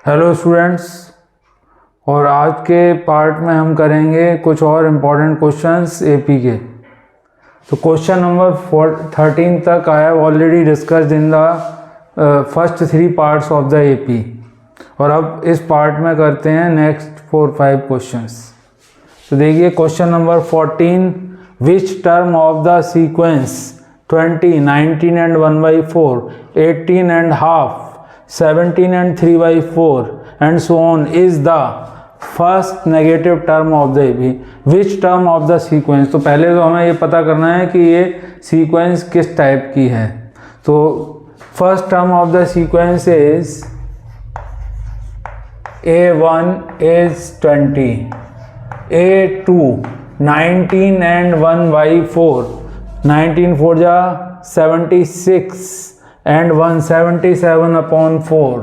Hello students, और आज के पार्ट में हम करेंगे कुछ और इम्पोर्टेंट क्वेश्चंस एपी के। तो क्वेश्चन नंबर 13 तक I have already discussed in the first 3 parts of the AP, और अब इस पार्ट में करते हैं नेक्स्ट 4-5 क्वेश्चंस। तो देखिए question number 14, which term of the sequence 20, 19 and 1/4, 18 and half, 17 and 3/4 and so on is the first negative term of the AP? Which term of the sequence? तो पहले तो हमें ये पता करना है कि ये सीक्वेंस किस टाइप की है। तो first term of the sequence is A1 is 20, A2 19 and 1/4, 19 4 जा 76 and 177/4.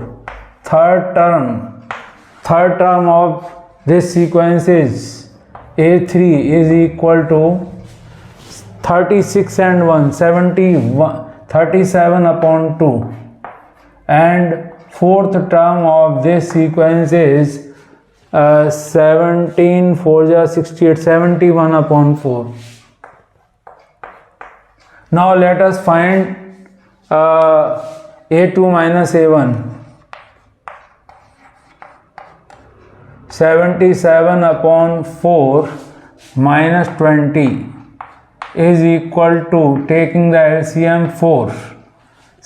Third term of this sequence is A3 is equal to 36 and 171, 37/2. And fourth term of this sequence is 17 4 ja 68, 71/4. Now let us find A2 minus A1. 77/4 minus 20 is equal to, taking the LCM, 4.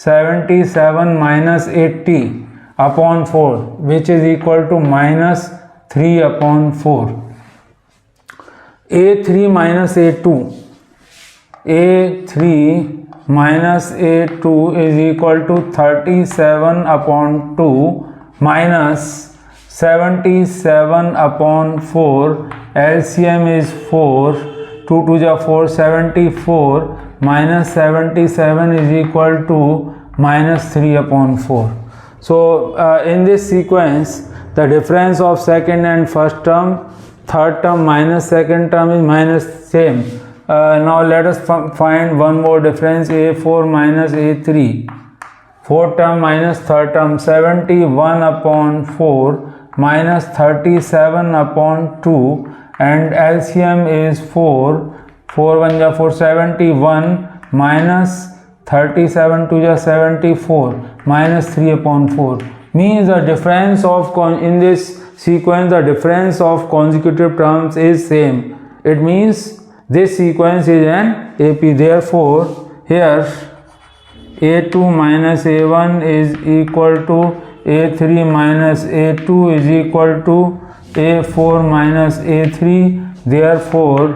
77 minus 80/4, which is equal to minus 3/4. A3 minus A2. A3 minus A2 is equal to 37/2 minus 77/4. LCM is 4. 2 2 ja 4, 74 minus 77 is equal to minus 3/4. So in this sequence, the difference of second and first term, third term minus second term is minus same. Now let us find one more difference, A4 minus A3. Fourth term minus third term, 71/4 minus 37/2, and LCM is 4. 4 1 ja 4, 71 minus 37 2 ja 74 minus 3/4. Means the difference of in this sequence, the difference of consecutive terms is same. It means this sequence is an AP. Therefore here A2 minus A1 is equal to A3 minus A2 is equal to A4 minus A3. Therefore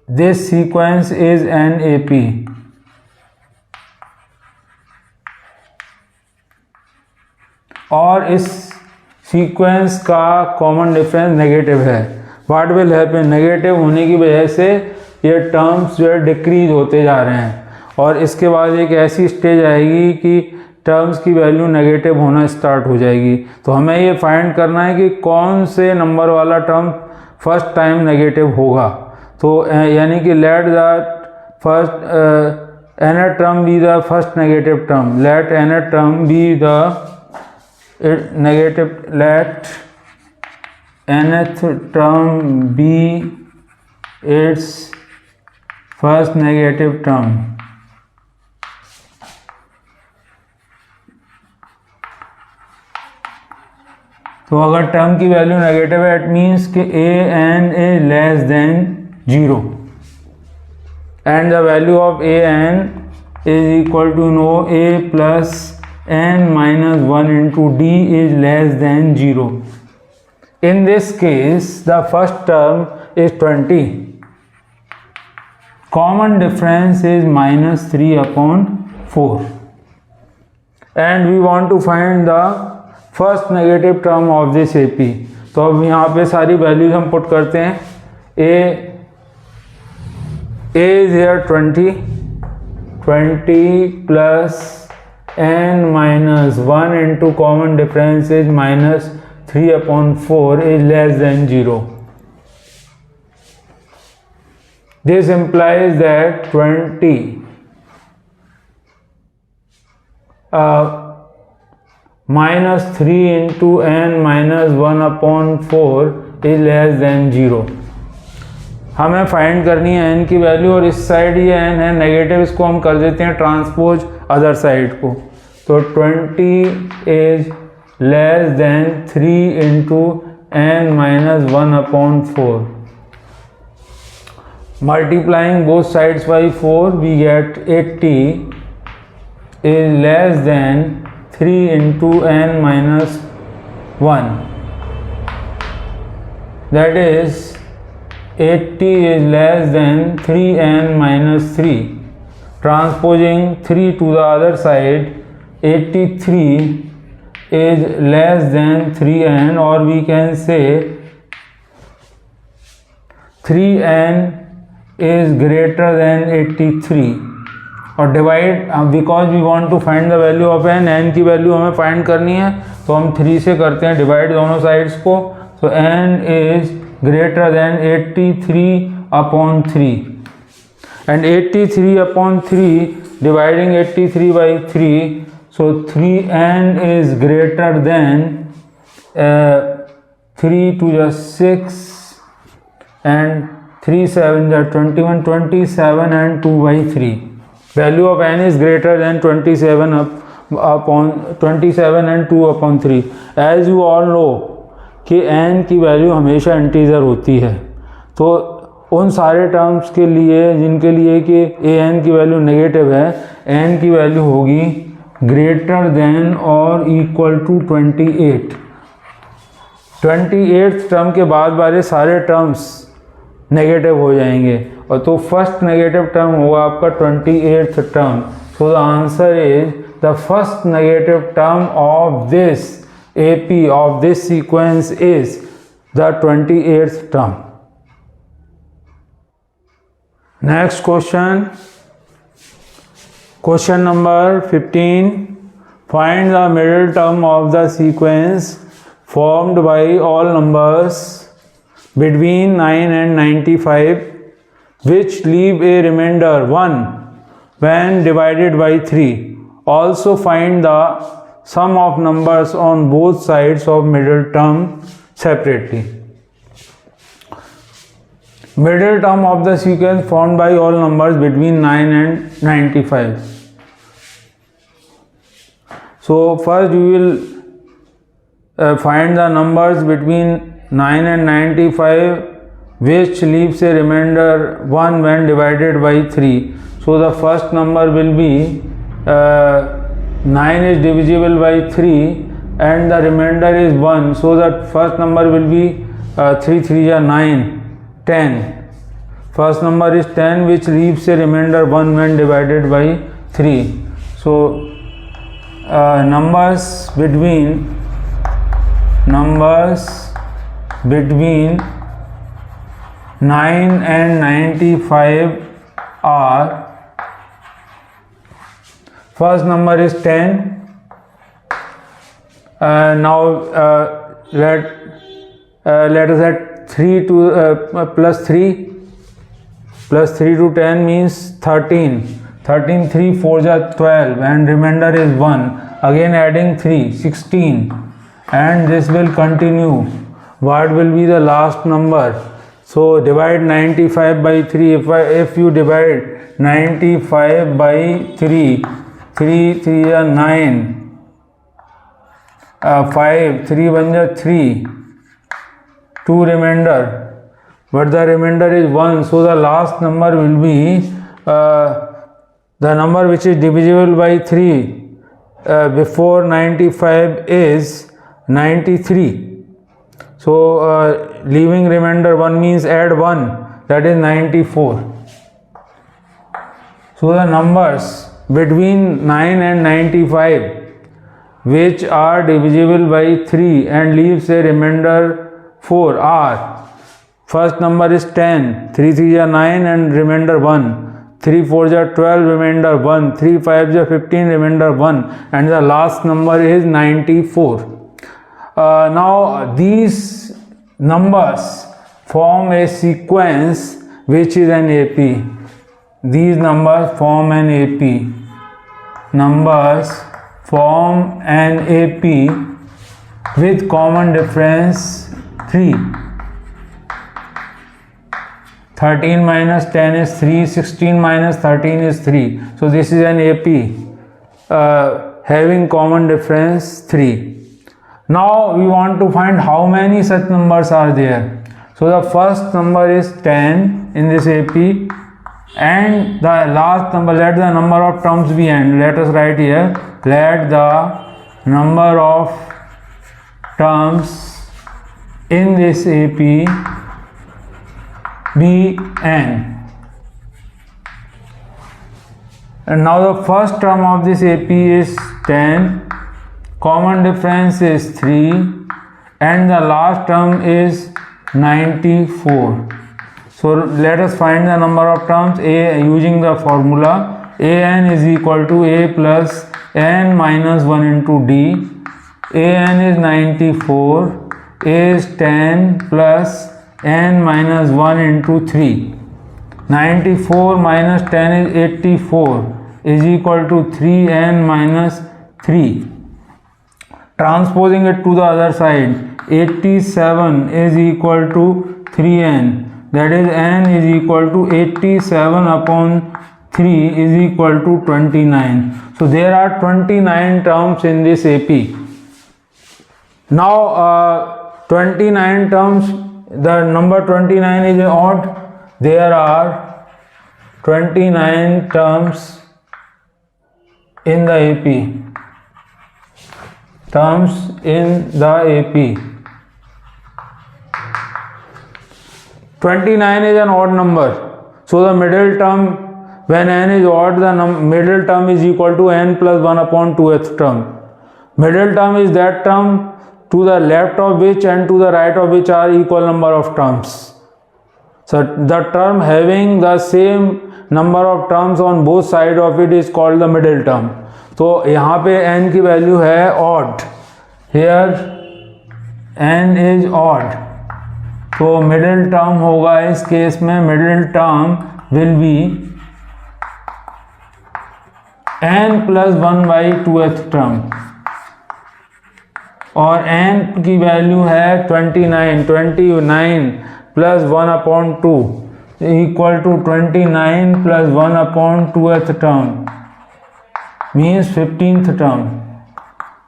this sequence is an AP. और इस sequence का common difference negative है। What will happen? Negative होने की वजह से ये terms जो है डिक्रीज होते जा रहे हैं, और इसके बाद एक ऐसी स्टेज आएगी कि टर्म्स की वैल्यू नेगेटिव होना स्टार्ट हो जाएगी। तो हमें ये फाइंड करना है कि कौन से नंबर वाला टर्म फर्स्ट टाइम नेगेटिव होगा। तो यानी कि let the first nth term be the first negative term. Let nth term be the negative. Let nth term be its first negative term. तो अगर टर्म की वैल्यू नेगेटिव है, it means कि an is less than 0, and the value of an is equal to a plus n minus 1 into d is less than 0. In this case, the first term is 20. Common difference is minus 3/4, and we want to find the first negative term of this AP. तो अब यहाँ पे सारी values हम put करते हैं। A is here 20 plus n minus 1 into common difference is minus 3/4 is less than 0. This implies that 20 -3 into n minus 1/4 is less than 0। हमें find करनी है n की वैल्यू, और इस साइड ये n है नेगेटिव, इसको हम कर देते हैं ट्रांसपोज अदर साइड को। तो 20 is less than 3 into n minus 1/4। Multiplying both sides by 4, we get 80 is less than 3 into n minus 1. That is 80 is less than 3n minus 3. Transposing 3 to the other side, 83 is less than 3n, or we can say 3n is greater than 83। और divide, because we want to find the value of n की value हमें find करनी है, तो हम 3 से करते हैं डिवाइड दोनों साइड्स को। तो n is greater than 83/3, and 83/3 dividing 83 by 3, so 3n is greater than 3 to the 6 and 3 7 the 21, 27 and 2/3। Value of n is greater than 27 and 2/3। As you all know कि n की value हमेशा integer होती है, तो उन सारे terms के लिए जिनके लिए कि an की वैल्यू नेगेटिव है, n की वैल्यू होगी ग्रेटर देन और इक्वल टू 28। 28th टर्म के बाद वाले सारे टर्म्स नेगेटिव हो जाएंगे, और तो फर्स्ट नेगेटिव टर्म होगा आपका 28th term. So the answer is the first negative term of this AP of this sequence is the 28th term. Next question, question number 15, find the middle term of the sequence formed by all numbers between 9 and 95 which leave a remainder 1 when divided by 3. Also find the sum of numbers on both sides of middle term separately. Middle term of the sequence formed by all numbers between 9 and 95. So first you will find the numbers between 9 and 95 which leaves a remainder 1 when divided by 3. So the first number will be 9 is divisible by 3 and the remainder is 1. So that first number will be 3 3 is 9, 10. First number is 10 which leaves a remainder 1 when divided by 3. So numbers between 9 and 95 are, first number is 10. Now let us add 3 to plus 3 to 10 means 13. 13 3 4 is 12 and remainder is 1. Again adding 3, 16. And this will continue. What will be the last number? So divide 95 by 3. If you divide 95 by 3, 3 3 is 9, 5 3 1 is 3, 2 remainder, but the remainder is 1. So the last number will be the number which is divisible by 3 before 95 is 93. So leaving remainder 1 means add 1, that is 94. So the numbers between 9 and 95 which are divisible by 3 and leaves a remainder 4 are, first number is 10, 3 3 is 9 and remainder 1, 3 4 is 12 remainder 1, 3 5 is 15 remainder 1, and the last number is 94. Now these numbers form a sequence which is an AP. These numbers form an AP. Numbers form an AP with common difference 3. 13 minus 10 is 3, 16 minus 13 is 3. So this is an AP having common difference 3. Now we want to find how many such numbers are there. So the first number is 10 in this AP, and the last number, let the number of terms be n. Let us write here, let the number of terms in this AP be n. And now the first term of this AP is 10, common difference is 3, and the last term is 94. So let us find the number of terms a using the formula. An is equal to a plus n minus 1 into d. An is 94, a is 10 plus n minus 1 into 3. 94 minus 10 is 84 is equal to 3n minus 3. Transposing it to the other side, 87 is equal to 3n, that is n is equal to 87 upon 3 is equal to 29. So there are 29 terms in this AP. Now 29 terms, the number 29 is odd. There are 29 terms in the AP. Terms in the AP. 29 is an odd number, so the middle term, when n is odd, the middle term is equal to n plus 1 upon 2th term. Middle term is that term to the left of which and to the right of which are equal number of terms. So the term having the same number of terms on both sides of it is called the middle term. तो यहाँ पे n की वैल्यू है odd, here n is odd, तो middle term होगा इस case में, middle term will be n plus 1 by 2th term, और n की वैल्यू है 29 plus 1 upon 2 equal to 29 plus 1 upon 2th term means 15th term.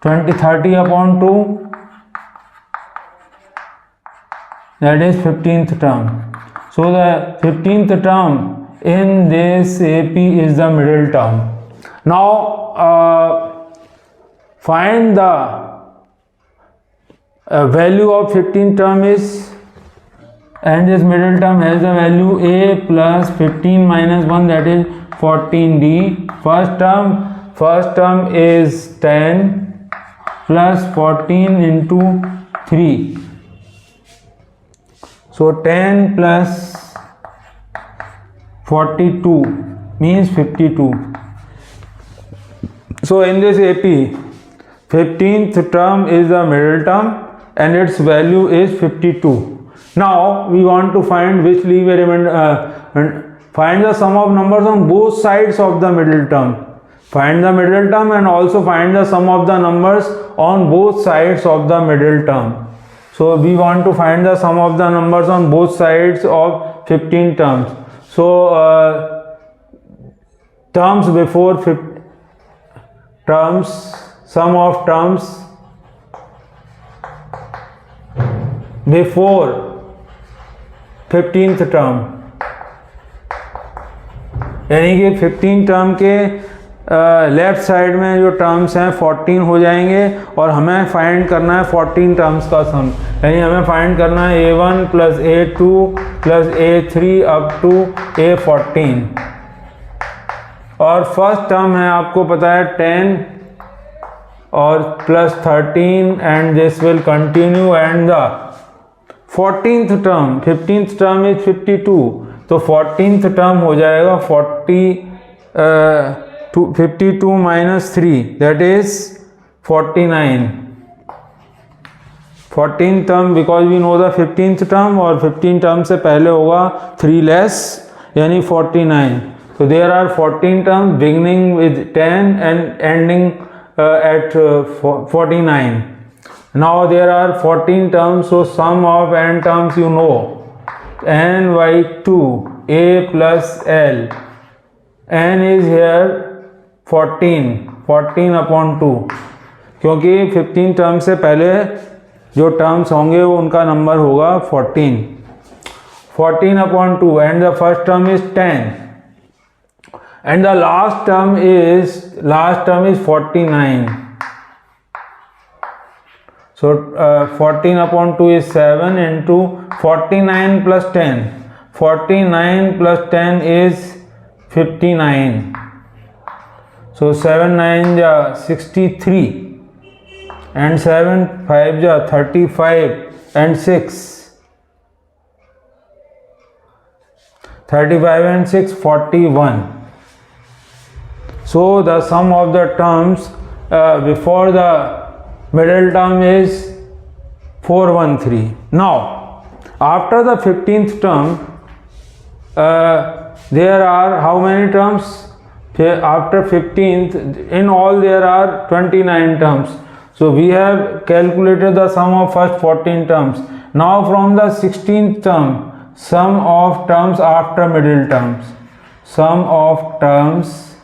30 upon 2, that is 15th term. So the 15th term in this AP is the middle term. Now find the value of 15th term is, and this middle term has the value a plus 15 minus 1, that is 14d. First term is 10 plus 14 into 3. So 10 plus 42 means 52. So in this AP, 15th term is the middle term and its value is 52. Now we want to find which leave element, find the sum of numbers on both sides of the middle term. Find the middle term and also find the sum of the numbers on both sides of the middle term. So we want to find the sum of the numbers on both sides of 15 terms. So terms before terms, sum of terms before 15th term, यानी कि 15 term के left side में जो terms हैं 14 हो जाएंगे और हमें फाइंड करना है 14 टर्म्स का सम, यानी हमें फाइंड करना है a1 plus a2 plus a3 up to a14। और फर्स्ट टर्म है आपको पता है 10 और plus 13 and this will continue and the 14th term, 15th term is 52, तो 14th टर्म हो जाएगा 52 minus 3, that is 49. 14th term because we know the 15th term, और 15 term से पहले होगा 3 less यानी 49. So there are 14 terms beginning with 10 and ending at 49. Now there are 14 terms, so sum of n terms you know, n by 2 a plus l. n is here 14 upon 2, क्योंकि 15 term से पहले जो terms होंगे वो उनका number होगा 14 upon 2, and the first term is 10, and the last term is 49. So 14 upon 2 is 7 into 49 plus 10. 49 plus 10 is 59. So 7 9 ja 63, and 7 5 ja 35, and 6 35 and 6 41. So the sum of the terms before the middle term is 413. Now after the 15th term there are how many terms? After 15th, in all there are 29 terms. So we have calculated the sum of first 14 terms. Now from the 16th term, sum of terms after middle terms. Sum of terms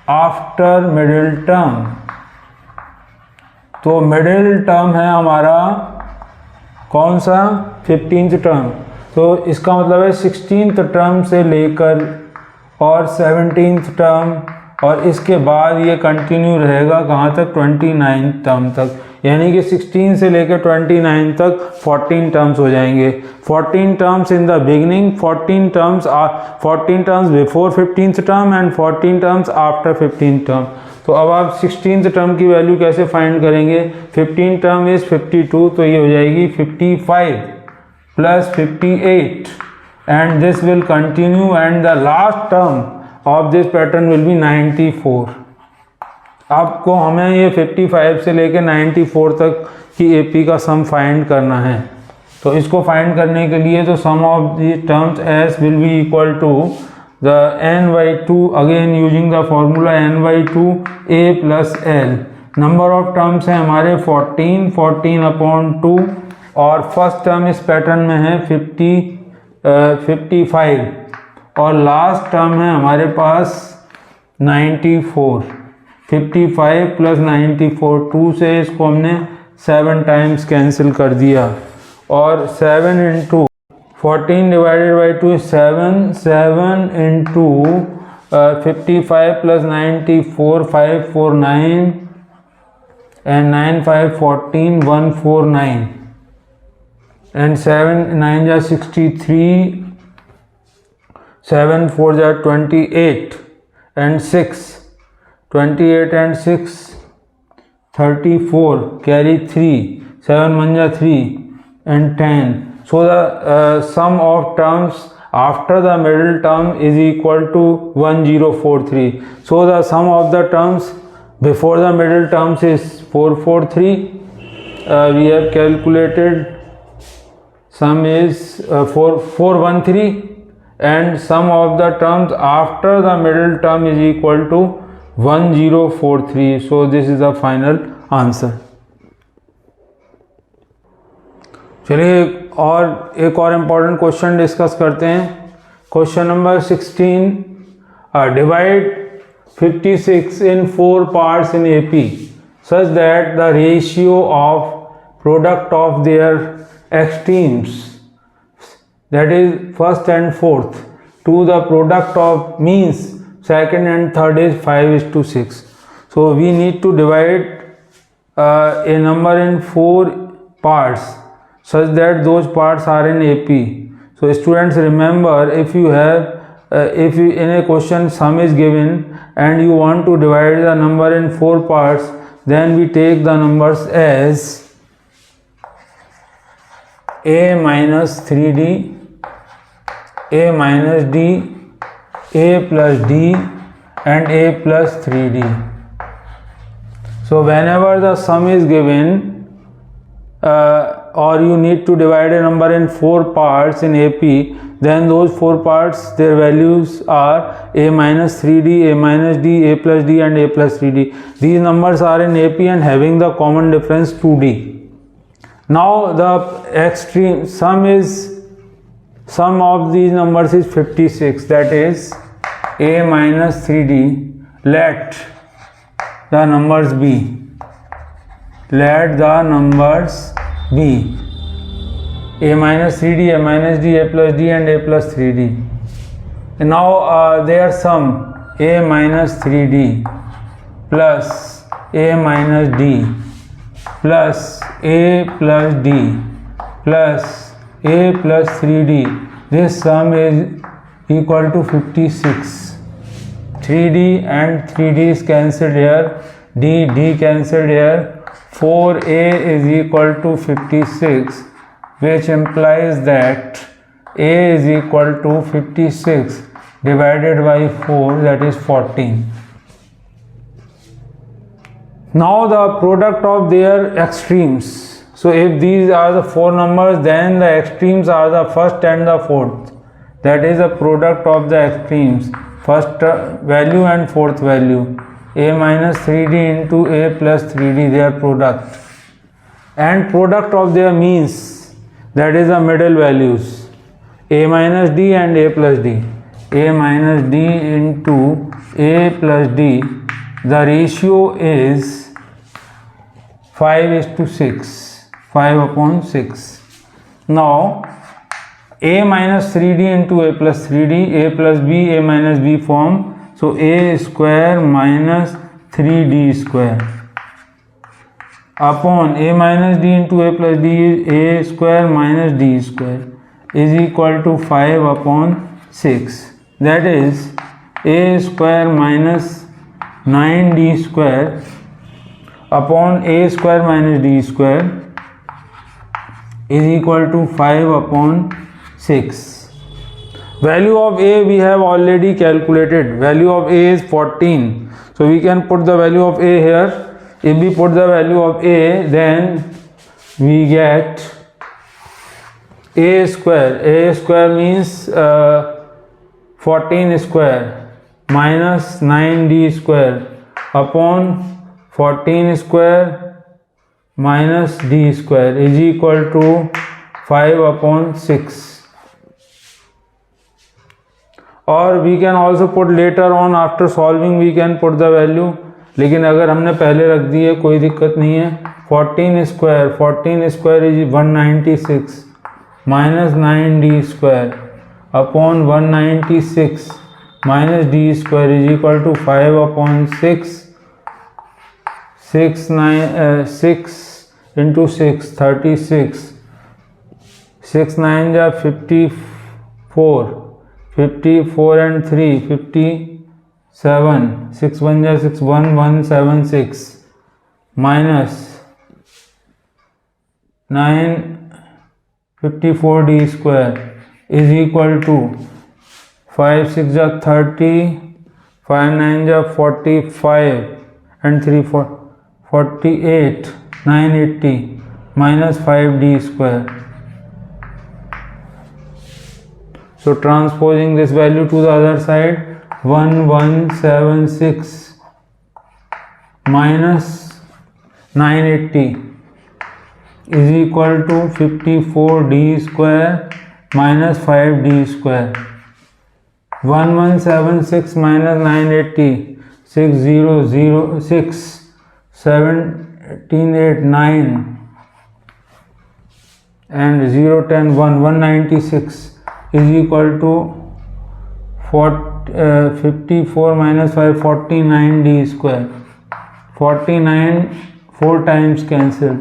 after middle term. तो middle term है हमारा कौन सा? 15th term. तो इसका मतलब है 16th term से लेकर और 17th टर्म, और इसके बाद ये कंटिन्यू रहेगा कहाँ तक? 29th टर्म तक. यानी कि 16 से लेकर 29 तक 14 टर्म्स हो जाएंगे. 14 terms in the beginning, 14 terms before 15th term, and 14 terms after 15th term. तो अब आप 16th टर्म की वैल्यू कैसे फाइंड करेंगे? 15 टर्म इज 52, तो ये हो जाएगी 55 plus 58, and this will continue, and the last term of this pattern will be 94. आपको हमें ये 55 से लेकर 94 तक की AP का सम फाइंड करना है. तो इसको फाइंड करने के लिए तो sum of the terms S will be equal to the n by 2, again using the formula n by 2 a plus l. Number of terms हैं हमारे 14 upon 2, और फर्स्ट टर्म इस पैटर्न में है 55, और लास्ट टर्म है हमारे पास 94. 55 प्लस 94, 2 से इसको हमने 7 टाइम्स कैंसिल कर दिया, और 7 into 14 divided by 2 is 7 into 55 plus 94 549, and 9 5 14 149, and 7 9 ja 63, 7 4 ja 28, and 6 28 and 6 34, carry 3, 7 1 ja 3, and 10. So the sum of terms after the middle term is equal to 1043. So the sum of the terms before the middle terms is 443. We have calculated sum is 413, and sum of the terms after the middle term is equal to 1043. So this is the final answer. चलिए एक और important question discuss करते हैं. Question number 16. Divide 56 in 4 parts in AP such that the ratio of product of their extremes, that is first and fourth, to the product of means second and third is 5:6. So we need to divide a number in 4 parts such that those parts are in AP. So students, remember, if you in a question sum is given and you want to divide the number in 4 parts, then we take the numbers as a minus 3d, a minus d, a plus d, and a plus 3d. So whenever the sum is given, or you need to divide a number in 4 parts in AP, then those 4 parts, their values are a minus 3d, a minus d, a plus d and a plus 3d. These numbers are in AP and having the common difference 2d. Now the extreme sum of these numbers is 56, that is a minus 3d. Let the numbers be. Let the numbers be a minus 3d, a minus d, a plus d and a plus 3d. And now their sum a minus 3d plus a minus d plus a plus d plus a plus 3d. This sum is equal to 56. 3d and 3d is cancelled here, d cancelled here. 4a is equal to 56, which implies that a is equal to 56 divided by 4, that is 14. Now the product of their extremes. So if these are the 4 numbers, then the extremes are the first and the fourth. That is the product of the extremes, first value and fourth value. A minus 3d into a plus 3d, their product, and product of their means, that is the middle values, a minus d and a plus d. A minus d into a plus d, the ratio is 5:6, 5 upon 6. Now a minus 3d into a plus 3d, a plus b, a minus b form. So a square minus 3d square upon a minus d into a plus d, a square minus d square is equal to 5 upon 6. That is a square minus 9d square upon a square minus d square is equal to 5 upon 6. Value of a we have already calculated. Value of a is 14. So we can put the value of a here. If we put the value of a, then we get a square. A square means 14 square minus 9d square upon 14 square minus d square is equal to 5 upon 6. और we can also put later on after solving we can put the value, लेकिन अगर हमने पहले रख दी है कोई दिक्कत नहीं है. 14 square is 196 minus 9d square upon 196 minus d square is equal to 5 upon 6 into 6 36 6 9 जा 54 and 3 57 6 1 जा 6 1176 minus 9 54d square is equal to 5 6 जा 30 5 9 जा 45 and 3 48 980 minus 5d square. So transposing this value to the other side, 1176 minus 980 is equal to 54d square minus 5d square. 1176 minus 980, 6006 1789 and 010 196 is equal to 54 minus 5 49d square. 49 4 times cancelled,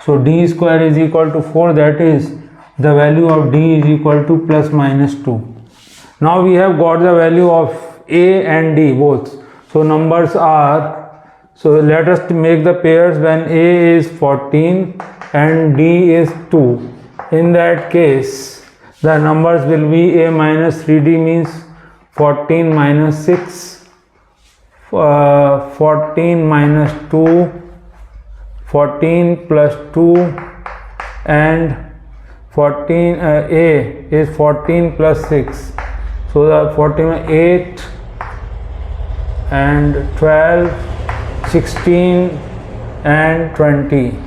so d square is equal to 4, that is the value of d is equal to plus minus 2. Now we have got the value of a and d both. So numbers are, so let us make the pairs when a is 14 and d is 2. In that case the numbers will be a minus 3d means 14 minus 6, 14 minus 2, 14 plus 2, and 14 A is 14 plus 6. So the 14 8 and 12, 16 and 20.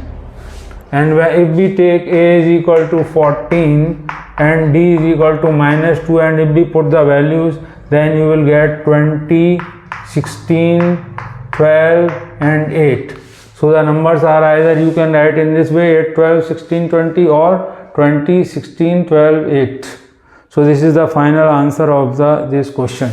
And if we take A is equal to 14 and D is equal to -2, and if we put the values, then you will get 20, 16, 12 and 8. So the numbers are either you can write in this way 8, 12, 16, 20 or 20, 16, 12, 8. So this is the final answer of this question.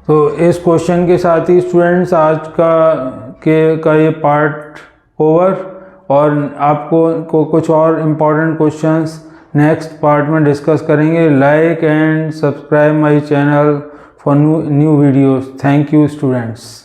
तो इस question के साथ ही students आज का ये part over, और आपको कुछ और इम्पोर्टेंट क्वेश्चंस नेक्स्ट पार्ट में डिस्कस करेंगे. Like and subscribe my channel for new videos. Thank you students.